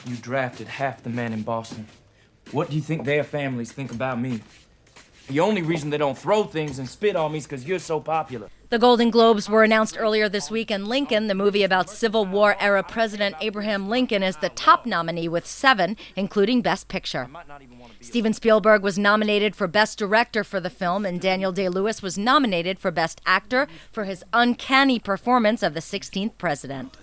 You drafted half the men in Boston. What do you think their families think about me? The only reason they don't throw things and spit on me is because you're so popular. The Golden Globes were announced earlier this week, and Lincoln, the movie about Civil War-era President Abraham Lincoln, is the top nominee with 7, including Best Picture. Steven Spielberg was nominated for Best Director for the film, and Daniel Day-Lewis was nominated for Best Actor for his uncanny performance of the 16th president.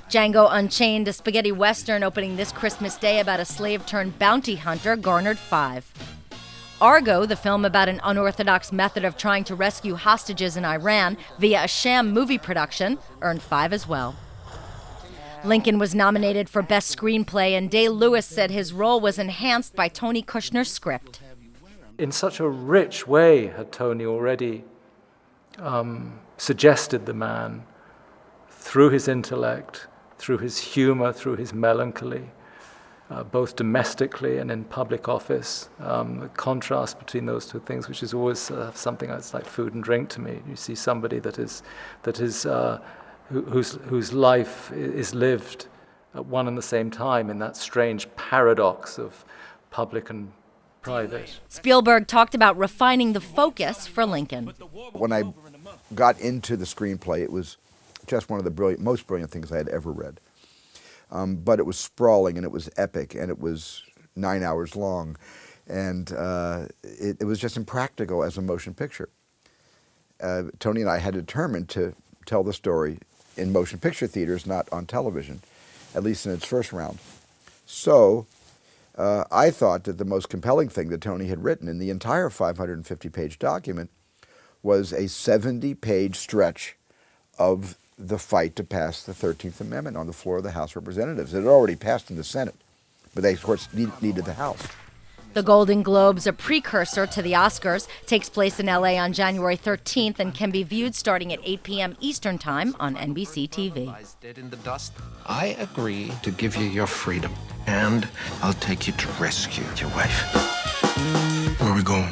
Django Unchained, a spaghetti western opening this Christmas Day about a slave-turned-bounty hunter, garnered 5. Argo, the film about an unorthodox method of trying to rescue hostages in Iran via a sham movie production, earned 5 as well. Lincoln was nominated for Best Screenplay, and Day-Lewis said his role was enhanced by Tony Kushner's script. In such a rich way had Tony already suggested the man through his intellect, through his humor, through his melancholy, both domestically and in public office. The contrast between those two things, which is always something that's like food and drink to me. You see somebody whose life is lived at one and the same time in that strange paradox of public and private. Spielberg talked about refining the focus for Lincoln. When I got into the screenplay, it was just one of the most brilliant things I had ever read. But it was sprawling, and it was epic, and it was 9 hours long, and it was just impractical as a motion picture. Tony and I had determined to tell the story in motion picture theaters, not on television, at least in its first round. So I thought that the most compelling thing that Tony had written in the entire 550-page document was a 70-page stretch of the fight to pass the 13th Amendment on the floor of the House of Representatives. It had already passed in the Senate, but they, of course, needed the House. The Golden Globes, a precursor to the Oscars, takes place in L.A. on January 13th and can be viewed starting at 8 p.m. Eastern Time on NBC TV. I agree to give you your freedom, and I'll take you to rescue your wife. Where are we going?